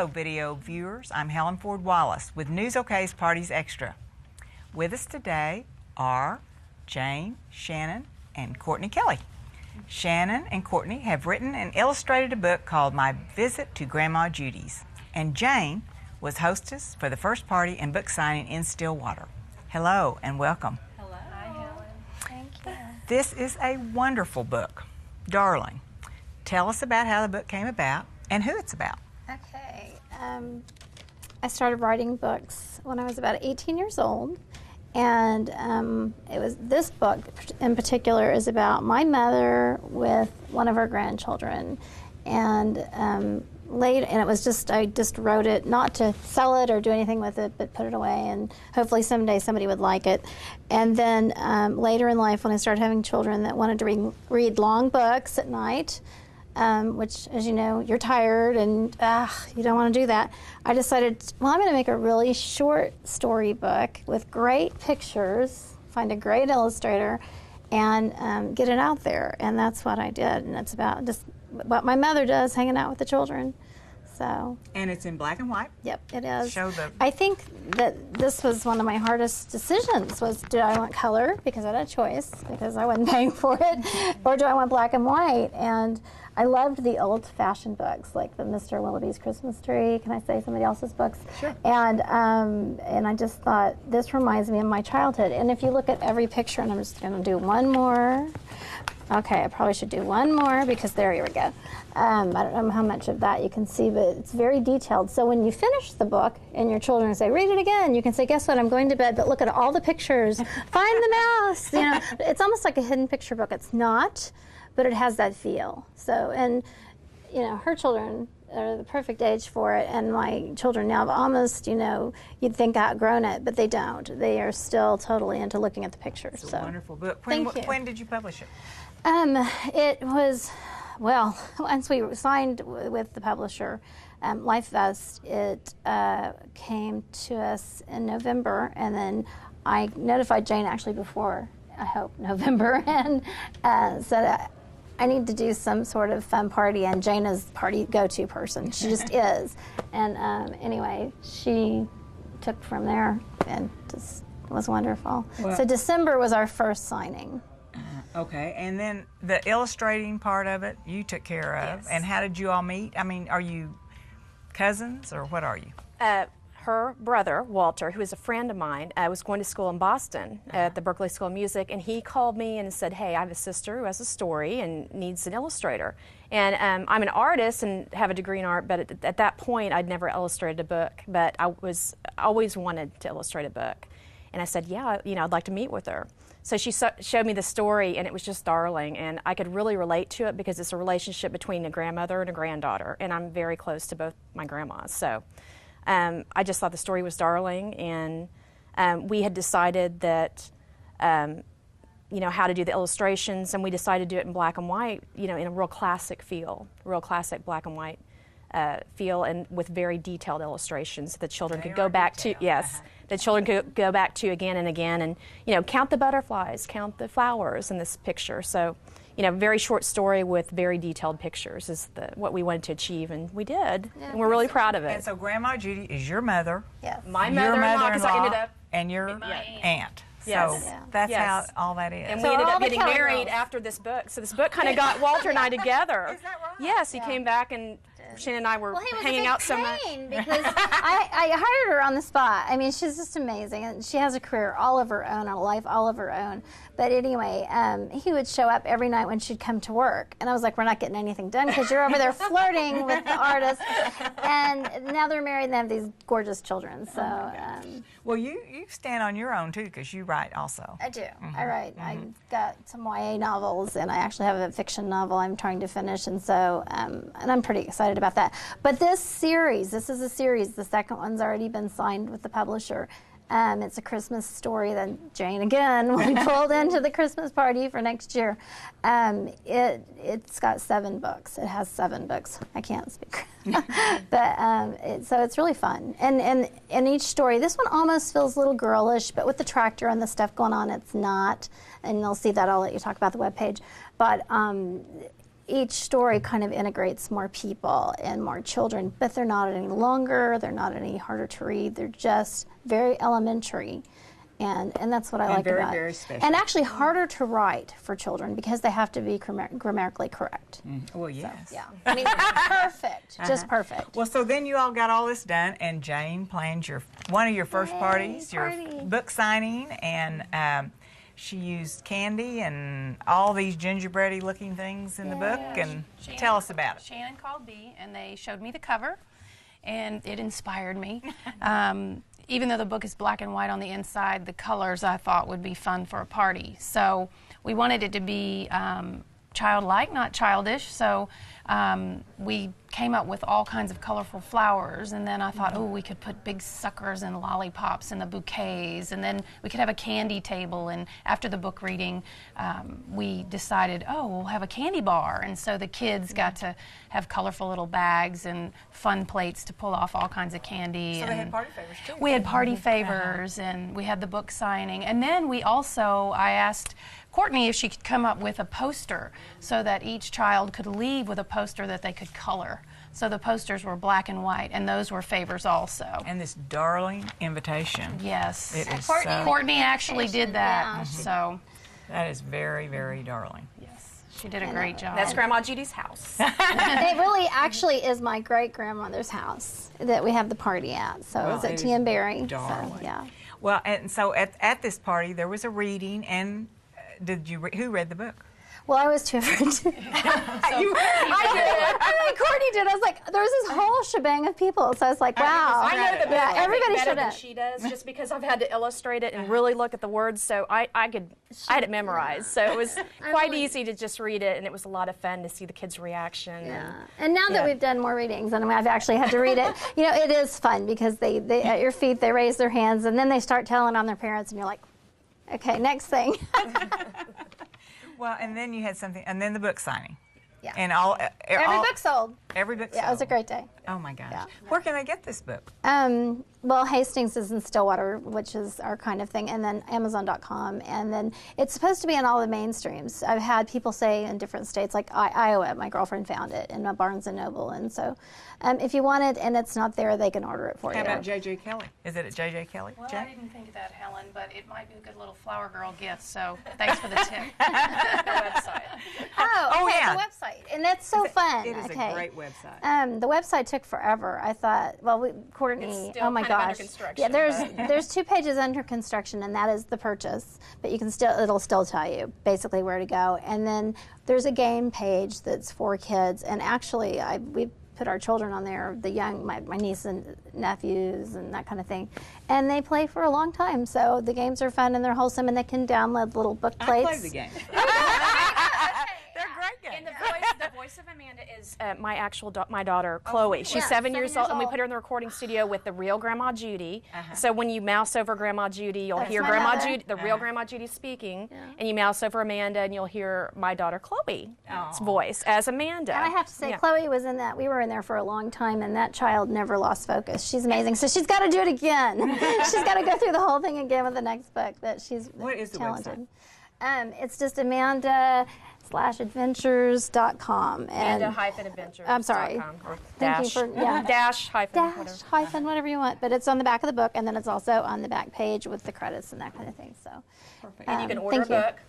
Hello, video viewers. I'm Helen Ford Wallace with News OK's Parties Extra. With us today are Jane, Shannon, and Courtney Kelly. Shannon and Courtney have written and illustrated a book called My Visit to Grandma Judy's. And Jane was hostess for the first party and book signing in Stillwater. Hello and welcome. Hello. Hi, Helen. Thank you. This is a wonderful book. Darling, tell us about how the book came about and who it's about. Okay. I started writing books when I was about 18 years old. And this book in particular is about my mother with one of her grandchildren. And it was just, I just wrote it not to sell it or do anything with it, but put it away, and hopefully someday somebody would like it. And then later in life, when I started having children that wanted to read long books at night, which, as you know, you're tired and you don't want to do that, I decided, well, I'm going to make a really short story book with great pictures, find a great illustrator, and get it out there. And that's what I did. And it's about just what my mother does, hanging out with the children. So. And it's in black and white? Yep, it is. Show the... I think that this was one of my hardest decisions, was do I want color, because I had a choice, because I wasn't paying for it, or do I want black and white? And I loved the old-fashioned books, like the Mr. Willoughby's Christmas Tree. Can I say somebody else's books? Sure. And I just thought, this reminds me of my childhood. And if you look at every picture, and I'm just going to do one more. Okay, I probably should do one more, because there we go. I don't know how much of that you can see, but it's very detailed. So when you finish the book and your children say, read it again, you can say, guess what, I'm going to bed, but look at all the pictures. Find the mouse. You know, it's almost like a hidden picture book. It's not, but it has that feel. So, and, you know, her children are the perfect age for it, and my children now have almost, you know, you'd think outgrown it, but they don't. They are still totally into looking at the pictures. It's a wonderful book. Thank you. When did you publish it? It was, well, once we signed with the publisher, Life Vest, it came to us in November, and then I notified Jane actually before, I hope, November, and said I need to do some sort of fun party, and Jane is party go-to person. She just is. And anyway, she took from there and just was wonderful. Well, so December was our first signing. Okay, and then the illustrating part of it, you took care of. Yes. And how did you all meet? I mean, are you cousins, or what are you? Her brother, Walter, who is a friend of mine, was going to school in Boston at the Berklee School of Music, and he called me and said, hey, I have a sister who has a story and needs an illustrator. And I'm an artist and have a degree in art, but at that point, I'd never illustrated a book, but I always wanted to illustrate a book. And I said, yeah, you know, I'd like to meet with her. So she showed me the story, and it was just darling, and I could really relate to it because it's a relationship between a grandmother and a granddaughter, and I'm very close to both my grandmas. So I just thought the story was darling, and we had decided that, you know, how to do the illustrations, and we decided to do it in black and white, you know, in a real classic feel, real classic black and white feel, and with very detailed illustrations that the children could go back to. Yes. The children could go back to again and again, and, you know, count the butterflies, count the flowers in this picture. So, you know, very short story with very detailed pictures is what we wanted to achieve, and we did. Yeah. And we're really proud of it. And so Grandma Judy is your mother. Yes. My mother-in-law, because I ended up... And your aunt. Yes. So that's how all that is. And so we ended up getting Kelly married girls. After this book. So this book kind of got Walter and I together. Is that right? Yes, he came back, and Shannon and I were hanging out so much. Because I hired her on the spot. I mean, she's just amazing, and she has a career all of her own, a life all of her own. But anyway, he would show up every night when she'd come to work, and I was like, we're not getting anything done because you're over there flirting with the artist. And now they're married and they have these gorgeous children. So, well, you stand on your own too, because you write also. I do. I write. I got some YA novels, and I actually have a fiction novel I'm trying to finish, and so and I'm pretty excited about that. But this is a series. The second one's already been signed with the publisher. It's a Christmas story that Jane, again, will be pulled into the Christmas party for next year. It's got 7 books. It has 7 books. I can't speak. But so it's really fun. And in each story, this one almost feels a little girlish, but with the tractor and the stuff going on, it's not. And you'll see that. I'll let you talk about the webpage. But each story kind of integrates more people and more children, but they're not any longer, they're not any harder to read, they're just very elementary. And that's what I like very, about it. Very special. And actually harder to write for children because they have to be grammatically correct. Well, yes. So, yeah. I mean, perfect. Just perfect. Well, so then you all got all this done, and Jane planned one of your first parties, your book signing, and she used candy and all these gingerbready looking things in the book. And tell us about it. Shannon called me, and they showed me the cover, and it inspired me. Even though the book is black and white on the inside, the colors I thought would be fun for a party. So we wanted it to be childlike, not childish. So we came up with all kinds of colorful flowers, and then I thought, oh, we could put big suckers and lollipops in the bouquets, and then we could have a candy table. And after the book reading, we decided, oh, we'll have a candy bar. And so the kids got to have colorful little bags and fun plates to pull off all kinds of candy. So they had party favors too. We had party favors, and we had the book signing. And then I asked Courtney if she could come up with a poster so that each child could leave with a poster that they could color. So the posters were black and white, and those were favors also. And this darling invitation. Yes. It is Courtney actually did that. So that is very, very darling. yes, she did a great job. That's Grandma Judy's house. It really actually is my great-grandmother's house that we have the party at. So it's at T and Berry. Darling. So, yeah. Well, and so at this party there was a reading, and who read the book? Well, I was too afraid to. I did. I mean, Courtney did. I was like, there was this whole shebang of people. So I was like, wow. I know the book everybody better should than have. she does, just because I've had to illustrate it and really look at the words. So I had it memorized. So it was quite easy to just read it, and it was a lot of fun to see the kids' reaction. Yeah. And now that we've done more readings, and I've actually had to read it, it is fun because they at your feet, they raise their hands, and then they start telling on their parents, and you're like, okay, next thing. Well, and then you had something, and then the book signing. Yeah. And Every book sold. Every book sold. Yeah, it was a great day. Oh my gosh. Yeah. Where can I get this book? Well, Hastings is in Stillwater, which is our kind of thing, and then Amazon.com, and then it's supposed to be on all the mainstreams. I've had people say in different states, like Iowa, my girlfriend found it in Barnes & Noble, and so if you want it and it's not there, they can order it for you. How about J.J. Kelly? Is it at J.J. Kelly? Well, I didn't think of that, Helen, but it might be a good little flower girl gift, so thanks for the tip. The website. Oh, okay, yeah. the website, and that's so fun. It is okay. a great website. The website took forever. I thought, Courtney, It's still oh my kind of under gosh. construction, Yeah, there's 2 pages under construction, and that is the purchase, but it'll still tell you basically where to go. And then there's a game page that's for kids, and actually we put our children on there, my niece and nephews and that kind of thing, and they play for a long time. So the games are fun and they're wholesome, and they can download little book plates. I play the game. They're great games. And the voice of Amanda is my daughter, Chloe. She's 7 years old, and we put her in the recording studio with the real Grandma Judy. So when you mouse over Grandma Judy, you'll hear my Grandma mother. Judy, the real Grandma Judy speaking, and you mouse over Amanda, and you'll hear my daughter Chloe's voice as Amanda. And I have to say, Chloe was in that. We were in there for a long time, and that child never lost focus. She's amazing. So she's got to do it again. She's got to go through the whole thing again with the next book. But she's What is the talented. It's just Amanda-adventures.com. Amanda-adventures. I'm sorry. Or Thank you for dash hyphen whatever. hyphen whatever you want. But it's on the back of the book, and then it's also on the back page with the credits and that kind of thing. So. Perfect. And you can order a thank you. book.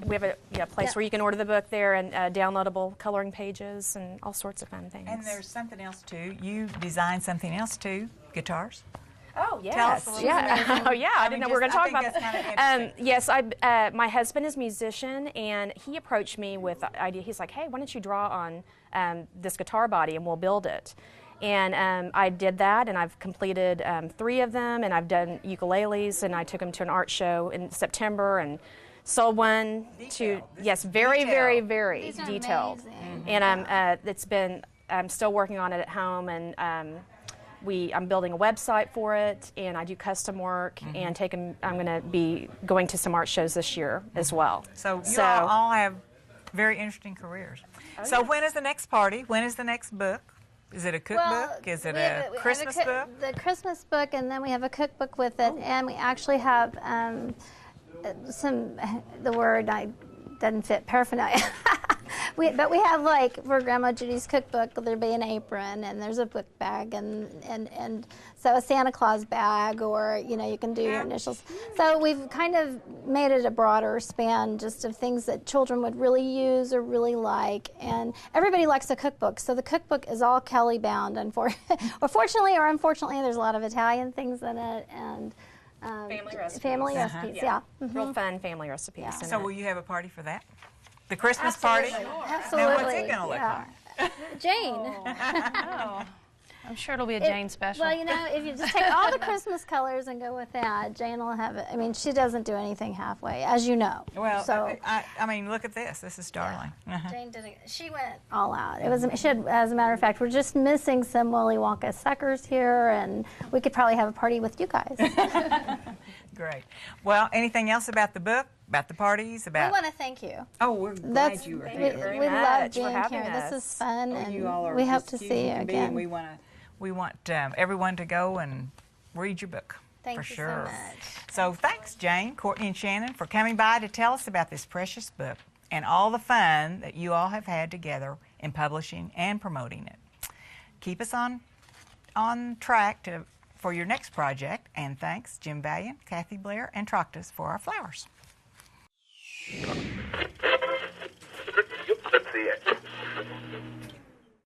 We have a place where you can order the book there, and downloadable coloring pages and all sorts of fun things. And there's something else too. You designed something else too. Guitars. Oh, Tell yes. us a little Yeah. Oh, yeah. I didn't know we were going to talk about that's kind of that. interesting. Yes, my husband is a musician, and he approached me with the idea. He's like, hey, why don't you draw on this guitar body, and we'll build it. And I did that, and I've completed 3 of them, and I've done ukuleles, and I took them to an art show in September, and sold one to, very, very, very These are detailed. amazing. And I'm still working on it at home, and I'm building a website for it, and I do custom work, and I'm going to be going to some art shows this year as well. So you all have very interesting careers. So when is the next party? When is the next book? Is it a cookbook? Is it we a have Christmas book? The Christmas book, and then we have a cookbook with it, and we actually have the word doesn't fit, paraphernalia. But we have, like, for Grandma Judy's cookbook, there'd be an apron, and there's a book bag, and so a Santa Claus bag, or, you know, you can do your initials. So we've kind of made it a broader span just of things that children would really use or really like, and everybody likes a cookbook. So the cookbook is all Kelly bound, and fortunately or unfortunately, there's a lot of Italian things in it, and Family recipes. Family recipes, yeah. Real fun family recipes. Yeah. in So it. will you have a party for that? The Christmas party? Absolutely. Now, what's it going to look like? Jane. Oh, I'm sure it'll be a Jane special. Well, you know, if you just take all the Christmas colors and go with that, Jane will have it. I mean, she doesn't do anything halfway, as you know. Well, so I mean, look at this. This is darling. Jane did it. She went all out. It was. She had, as a matter of fact, we're just missing some Willy Wonka suckers here, and we could probably have a party with you guys. Great. Well, anything else about the book, about the parties, We about? want to thank you. Oh, we're glad you were we, here. very we love much for being having here. us. This is fun, Oh, and you all are we hope just to cute see you as can be, again. and We want everyone to go and read your book. Thank for you so sure. much. So thanks, Jane, Courtney, and Shannon, for coming by to tell us about this precious book and all the fun that you all have had together in publishing and promoting it. Keep us on track for your next project, and thanks, Jim Valiant, Kathy Blair, and Troctus for our flowers. Let's see it.